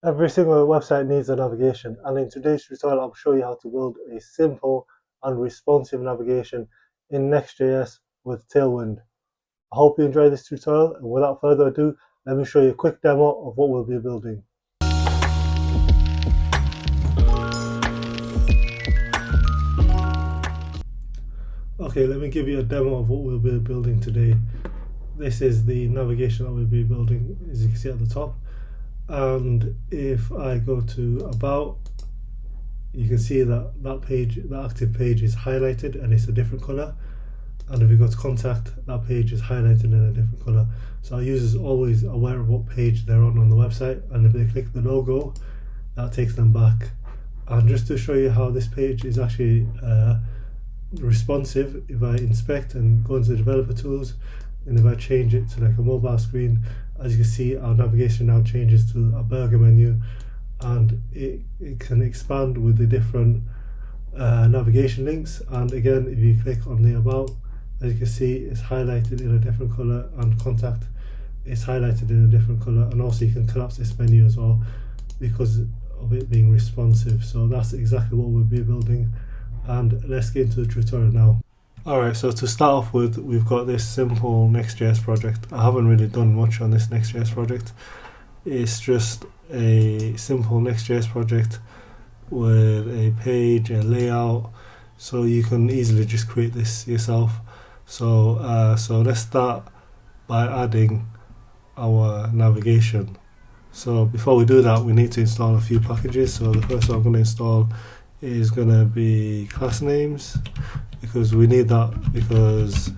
Every single website needs a navigation, and in today's tutorial I'll show you how to build a simple and responsive navigation in Next.js with Tailwind. I hope you enjoy this tutorial, and without further ado, let me show you a quick demo of what we'll be building. Okay, let me give you a demo of what we'll be building today. This is the navigation that we'll be building, as you can see at the top. And if I go to About, you can see that the active page is highlighted and it's a different color. And if you go to Contact, that page is highlighted in a different color. So our users are always aware of what page they're on the website, and if they click the logo, that takes them back. And just to show you how this page is actually responsive, if I inspect and go into the developer tools, and if I change it to like a mobile screen, as you can see, our navigation now changes to a burger menu, and it can expand with the different navigation links. And again, if you click on the About, as you can see, it's highlighted in a different color, and Contact is highlighted in a different color. And also you can collapse this menu as well because of it being responsive. So that's exactly what we'll be building, and let's get into the tutorial now. Alright, so to start off with, we've got this simple Next.js project. I haven't really done much on this Next.js project. It's just a simple Next.js project with a page, a layout, so you can easily just create this yourself. So let's start by adding our navigation. So before we do that, we need to install a few packages. So the first one I'm going to install is going to be class names, because we need that because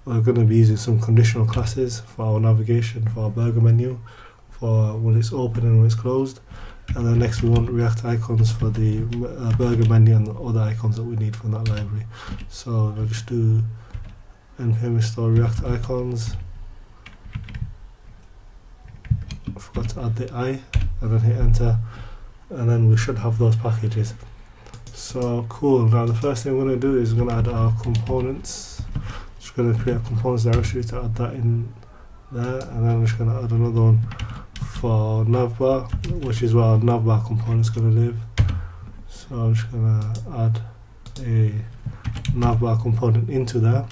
we're going to be using some conditional classes for our navigation, for our burger menu, for when it's open and when it's closed. And then next we want React icons for the burger menu and the other icons that we need from that library. So I'll just do npm install React icons. I forgot to add the I, and then hit enter, and then we should have those packages. So cool. Now the first thing we're going to do is we're going to add our components. Just going to create a components directory to add that in there, and then we're just going to add another one for navbar, which is where our navbar component is going to live. So I'm just going to add a navbar component into there.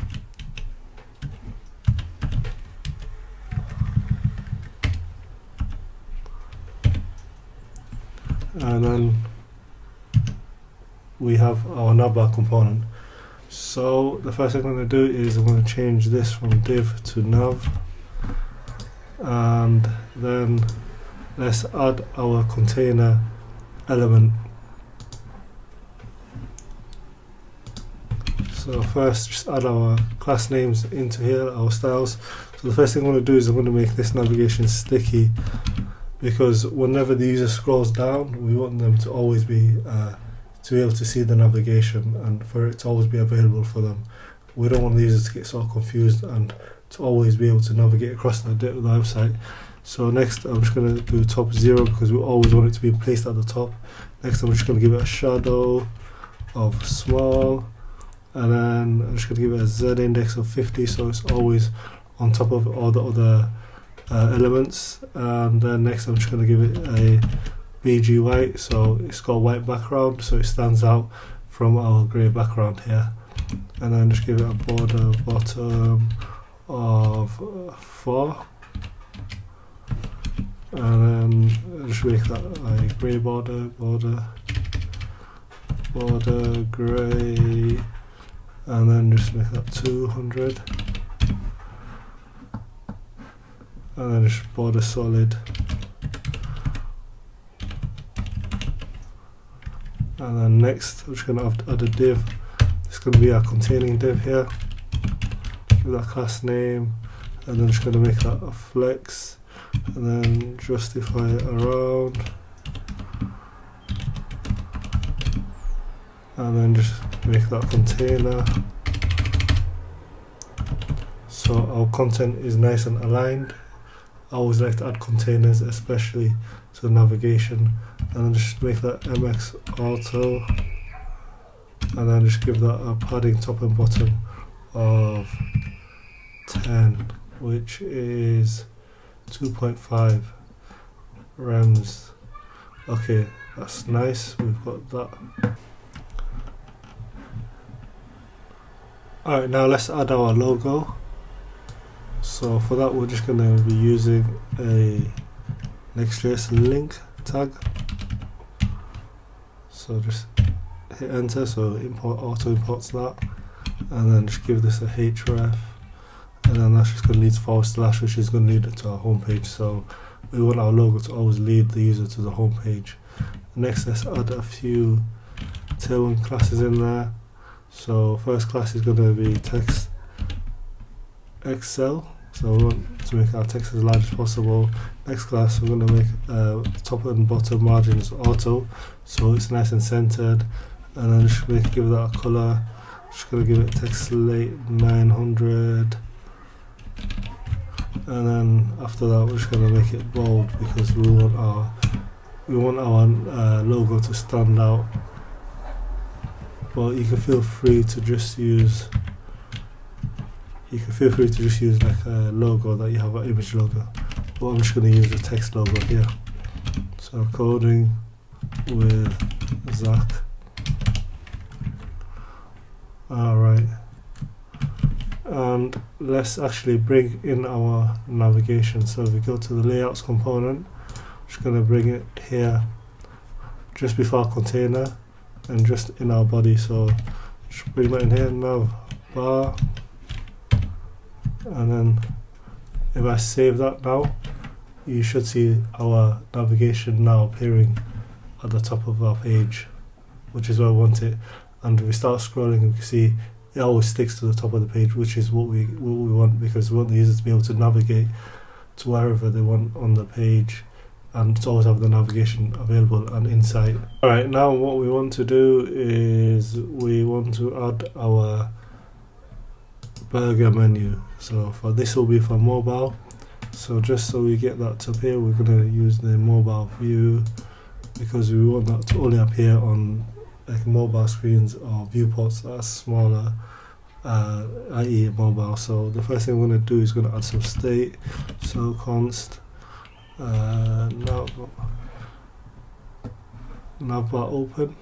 And then we have our navbar component. So the first thing I'm going to do is I'm going to change this from div to nav, and then let's add our container element. So first, just add our class names into here, our styles. So the first thing I'm going to do is I'm going to make this navigation sticky, because whenever the user scrolls down, we want them to always be able to see the navigation and for it to always be available for them. We don't want the users to get so confused and to always be able to navigate across the website. So next I'm just going to do top 0 because we always want it to be placed at the top. Next I'm just going to give it a shadow of small, and then I'm just going to give it a Z index of 50 so it's always on top of all the other elements. And then next I'm just going to give it a BG white, so it's got a white background so it stands out from our grey background here. And then just give it a border bottom of 4, and then just make that a grey border grey, and then just make that 200, and then just border solid, and then next I'm just going to add a div. It's going to be our containing div here. Give that class name, and then just going to make that a flex, and then justify it around, and then just make that container so our content is nice and aligned. I always like to add containers, especially to navigation, and then just make that MX auto, and then just give that a padding top and bottom of 10, which is 2.5 rems Okay, that's nice, we've got that. Alright, now let's add our logo. So for that we're just going to be using a Next.js link tag. So just hit enter, so import auto imports that, and then just give this a href, and then that's just going to lead to / which is going to lead it to our home page. So we want our logo to always lead the user to the home page. Next, let's add a few Tailwind classes in there. So first class is going to be text XL, so we want to make our text as large as possible. Next class we're going to make top and bottom margins auto, so it's nice and centered, and then just give that a color. Just going to give it text slate 900, and then after that we're just going to make it bold because we want our logo to stand out. But you can feel free to just use like a logo that you have, an image logo. But I'm just going to use the text logo here. So coding with Zach. Alright. And let's actually bring in our navigation. So if we go to the layouts component, I'm just going to bring it here just before our container and just in our body. So just bring that in here, Navbar, and then if I save that now, you should see our navigation now appearing at the top of our page, which is where we want it. And if we start scrolling, you can see it always sticks to the top of the page, which is what we want, because we want the user to be able to navigate to wherever they want on the page, and to always have the navigation available and insight. Alright, now what we want to do is we want to add our burger menu. So for this will be for mobile. So just so we get that to appear, we're going to use the mobile view, because we want that to only appear on like mobile screens or viewports that are smaller, i.e. mobile. So the first thing we're going to do is going to add some state. So const Navbar open,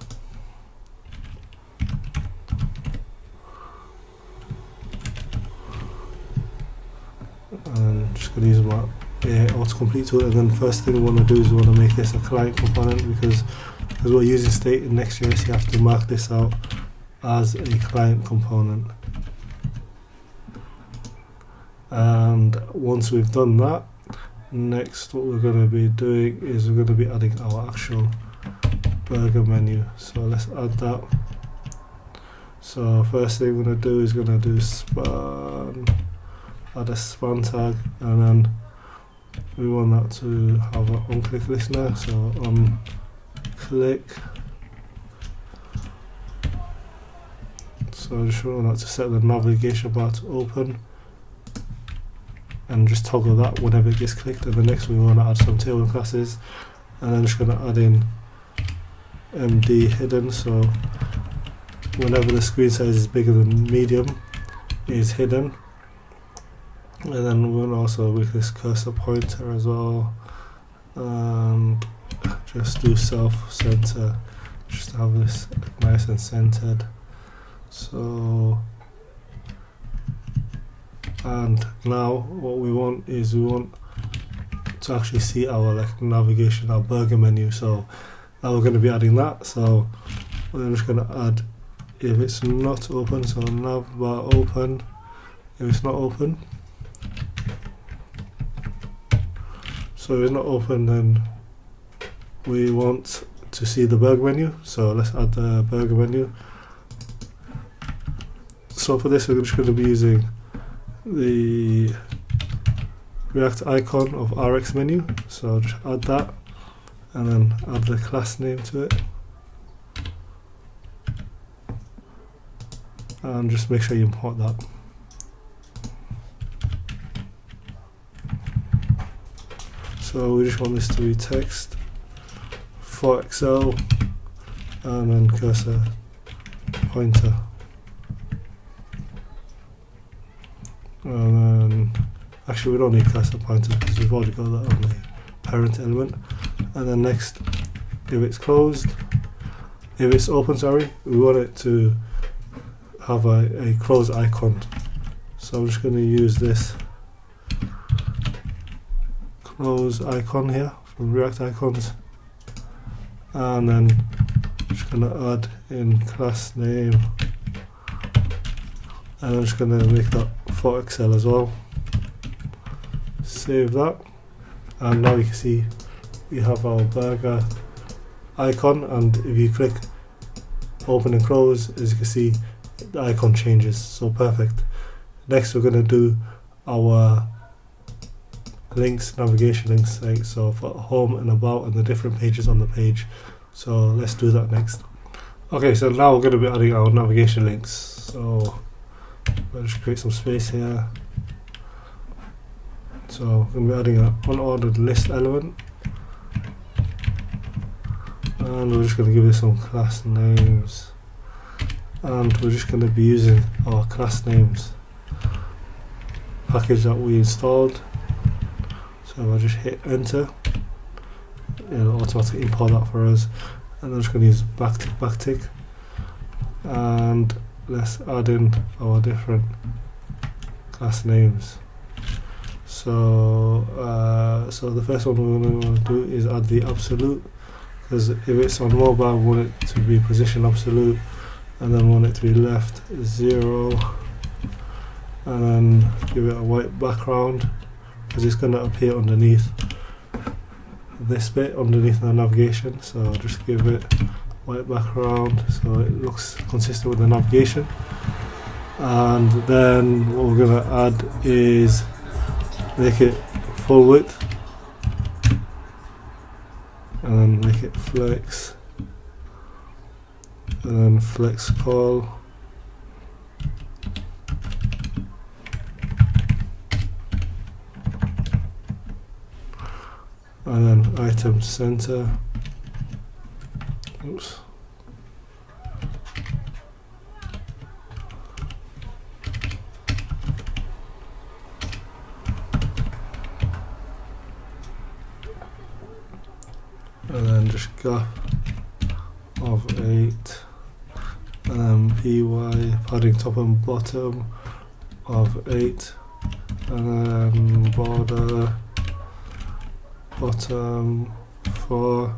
and just going to use my autocomplete tool. And then the first thing we want to do is we want to make this a client component, because we're using state in Next.js, you have to mark this out as a client component. And once we've done that, next what we're going to be doing is we're going to be adding our actual burger menu. So let's add that. So first thing we're going to do is going to do span, add a span tag, and then we want that to have an on-click listener. So on click, so just want that to set the navigation bar to open, and just toggle that whenever it gets clicked. And the next we want to add some Tailwind classes, and I'm just going to add in MD hidden, so whenever the screen size is bigger than medium, it is hidden. And then we'll also make this cursor pointer as well, and just do self center, just to have this nice and centered. So, and now what we want is we want to actually see our navigation, our burger menu. So now we're going to be adding that. So we're just going to add, if it's not open, so navbar open. If it's not open, so if it's not open, then we want to see the burger menu. So let's add the burger menu. So for this we're just going to be using the React icon of RX menu. So just add that, and then add the class name to it, and just make sure you import that. So we just want this to be text for XL, and then cursor pointer, and then actually we don't need cursor pointer because we've already got that on the parent element. And then next if it's closed, if it's open, sorry, we want it to have a close icon. So I'm just going to use this close icon here from React Icons, and then I'm just going to add in class name, and I'm just going to make that for Excel as well. Save that, and now you can see we have our burger icon, and if you click open and close, as you can see the icon changes. So perfect. Next we're going to do our links, navigation links, like so for home and about and the different pages on the page. So let's do that next. Okay, so now we're going to be adding our navigation links. So I'll just create some space here. So we're going to be adding an unordered list element, and we're just going to give it some class names, and we're just going to be using our class names package that we installed. So I'll just hit enter, it'll automatically import that for us, and I'm just going to use backtick, and let's add in our different class names. So so the first one we're going to do is add the absolute, because if it's on mobile we want it to be position absolute, and then we want it to be left 0, and then give it a white background, because it's going to appear underneath this bit underneath the navigation. So I'll just give it white background so it looks consistent with the navigation. And then what we're going to add is make it full width, and then make it flex, and then flex call, and then item center. Oops. And then just gap of 8, and then py padding top and bottom of 8, and then border bottom 4.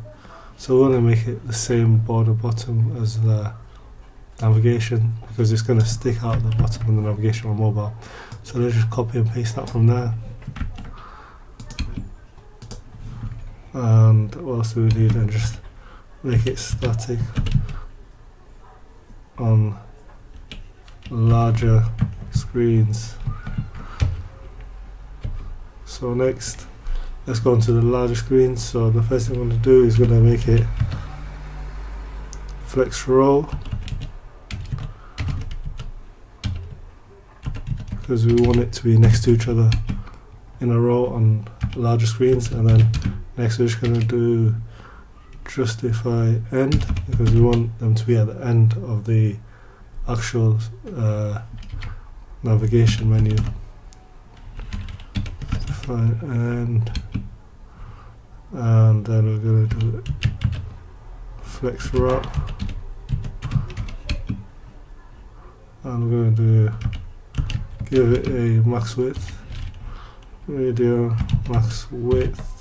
So we're going to make it the same border bottom as the navigation, because it's going to stick out the bottom of the navigation on mobile. So let's just copy and paste that from there. And what else do we need? And just make it static on larger screens. So next, let's go into the larger screens. So the first thing I'm going to do is going to make it flex row, because we want it to be next to each other in a row on larger screens. And then next we're just going to do justify end, because we want them to be at the end of the actual navigation menu. Justify end, and then we're going to do flex wrap, and we're going to give it a max width, radio max width,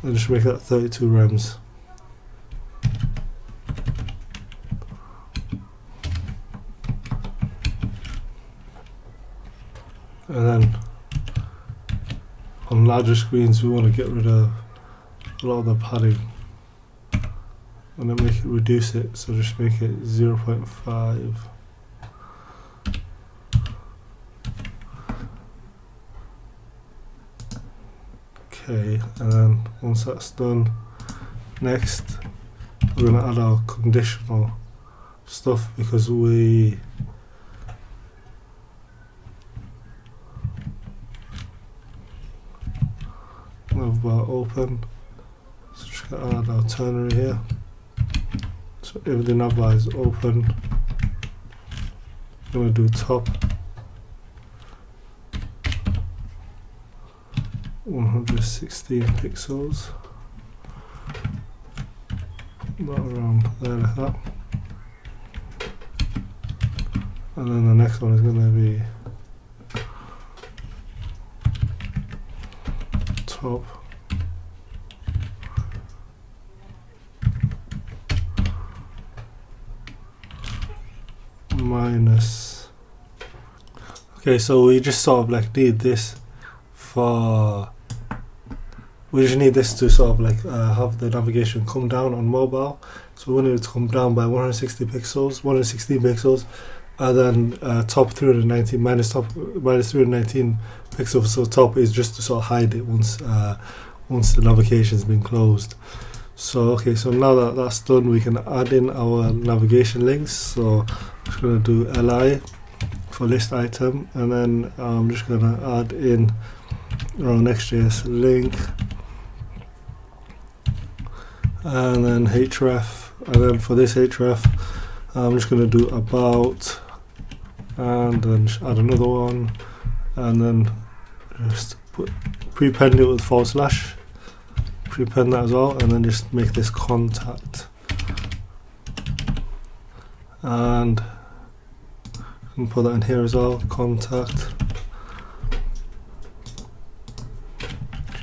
and just make that 32 rems. And then on larger screens we want to get rid of a lot of the padding, and then make it reduce it, so just make it 0.5. Okay, and then once that's done, next we're going to add our conditional stuff, because we Navbar open, so just going to add our ternary here. So if the navbar is open, I'm going to do top, 116 pixels, not around there like that. And then the next one is going to be top minus. Okay, so we just sort of like need this for, we just need this to sort of like have the navigation come down on mobile. So we want it to come down by 116 pixels, and then top 319 minus 319 pixels. So top is just to sort of hide it once the navigation's been closed. So okay, so now that that's done, we can add in our navigation links. So I'm just going to do li for list item, and then I'm just going to add in our Next.js link, and then href, and then for this href I'm just going to do about, and then just add another one, and then just prepend it with /, prepend that as well, and then just make this contact, and you can put that in here as well, contact,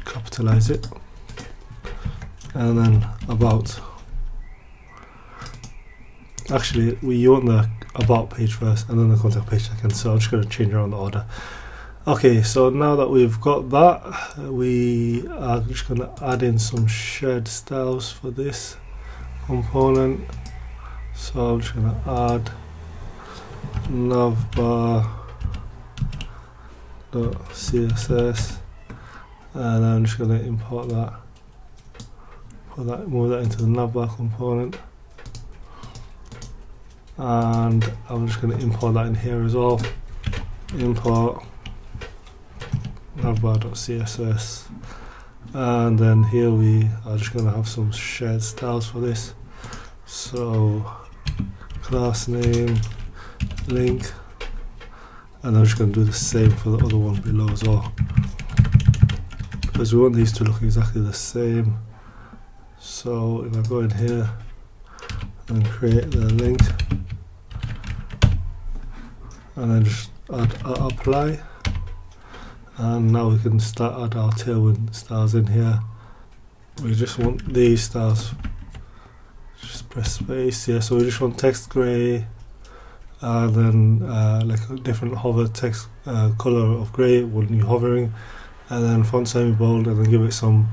capitalize it, and then about. Actually, we want the about page first and then the contact page second, so I'm just going to change around the order. Okay, so now that we've got that, we are just going to add in some shared styles for this component. So I'm just going to add navbar.css, and I'm just going to import that, move that into the navbar component, and I'm just going to import that in here as well. Import navbar.css, and then here we are just going to have some shared styles for this. So class name link, and I'm just going to do the same for the other one below as well, because we want these to look exactly the same. So if I go in here and create the link, and then just add apply, and now we can start add our Tailwind styles in here. We just want these styles, just press space here. So we just want text grey, and then like a different hover text color of grey when you're hovering, and then font semi bold, and then give it some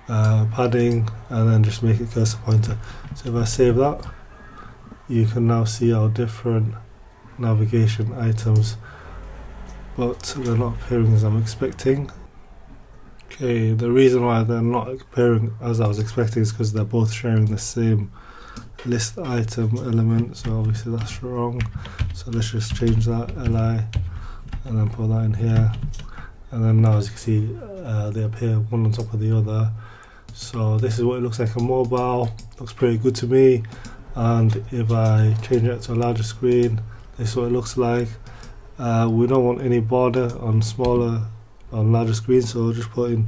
padding, and then just make it cursor pointer. So if I save that, you can now see our different navigation items, but they're not appearing as I'm expecting. Okay, the reason why they're not appearing as I was expecting is because they're both sharing the same list item element, so obviously that's wrong. So let's just change that, li, and then put that in here, and then now as you can see they appear one on top of the other. So this is what it looks like on mobile. Looks pretty good to me. And if I change it to a larger screen, this is what it looks like. We don't want any border on larger screens, so just put in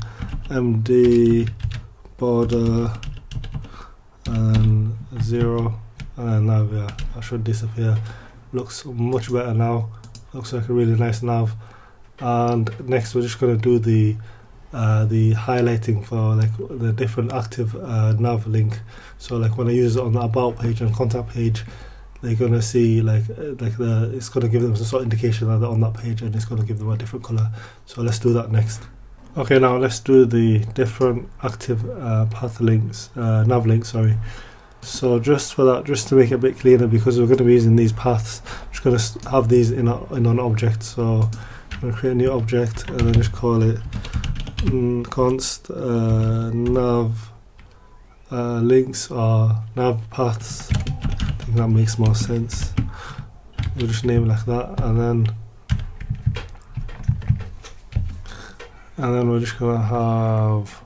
MD border and 0, and then nav, yeah, that should disappear. Looks much better now. Looks like a really nice nav. And next we're just going to do the highlighting for like the different active nav link. So like when I use it on the about page and contact page, they're gonna see it's gonna give them some sort of indication that they're on that page, and it's gonna give them a different color. So let's do that next. Okay, now let's do the different active path links, nav links, sorry. So just for that, just to make it a bit cleaner, because we're going to be using these paths, I'm just going to have these in an object. So I'm going to create a new object and then just call it const nav links or nav paths. I think that makes more sense. We'll just name it like that, and then we're just going to have,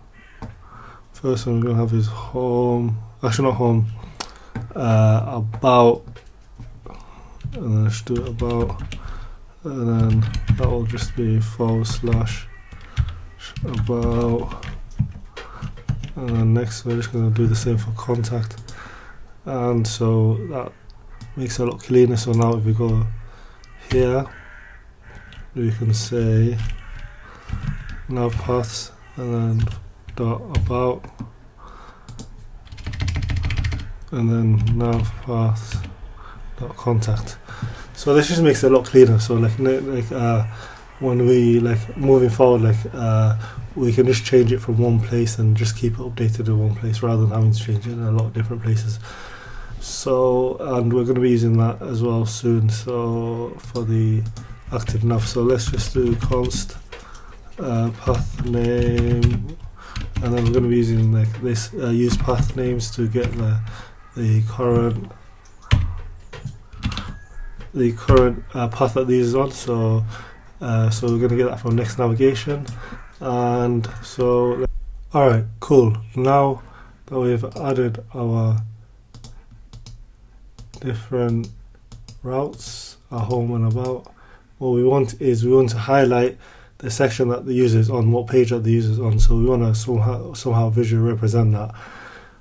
first one we're going to have is home, actually not home, about, and then just do it about, and then that will just be / about, and then next we're just going to do the same for contact, and so that makes it a lot cleaner. So now if we go here, we can say nav paths and then dot about, and then nav paths dot contact. So this just makes it a lot cleaner. So when we moving forward, we can just change it from one place and just keep it updated in one place rather than having to change it in a lot of different places. So, and we're going to be using that as well soon. So for the active nav, so let's just do const path name, and then we're going to be using this use path names to get the current path that these is on. So we're going to get that from Next navigation. And so alright, cool. Now that we've added our different routes, our home and about, what we want to highlight the section that the user is on, what page that the user is on. So we want to somehow visually represent that.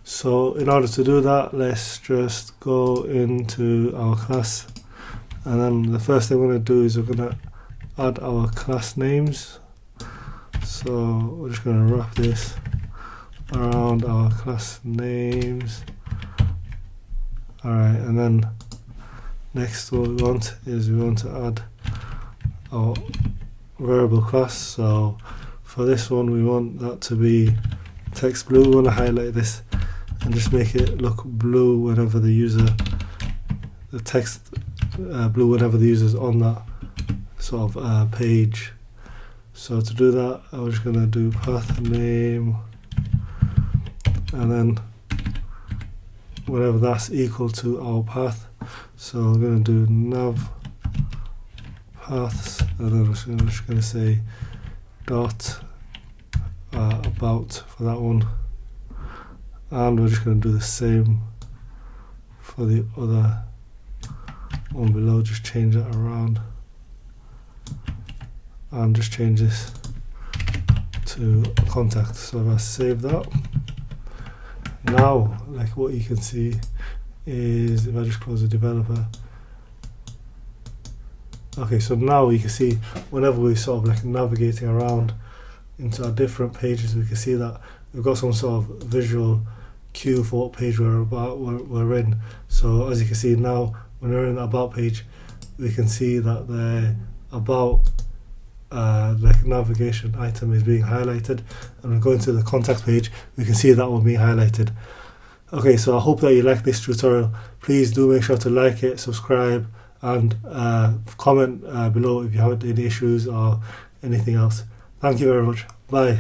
So in order to do that, let's just go into our class, and then the first thing we're going to do is we're going to add our class names. So we're just going to wrap this around our class names. Alright, and then next what we want to add our variable class. So for this one we want that to be text blue. We want to highlight this and just make it look blue whenever the text blue whenever the user's on that sort of page. So to do that, I'm just going to do path name, and then whenever that's equal to our path. So I'm going to do nav paths, and then I'm just going to say dot about for that one, and we're just going to do the same for the other one below. Just change that around and just change this to contact. So if I save that, now what you can see is if I just close the developer, okay, so now you can see whenever we sort of navigating around into our different pages, we can see that we've got some sort of visual cue for what page we're in. So as you can see now, when we're in the about page, we can see that the about navigation item is being highlighted, and we're going to the contact page, we can see that one being highlighted. Okay, so I hope that you like this tutorial. Please do make sure to like it, subscribe, and comment below if you have any issues or anything else. Thank you very much. Bye.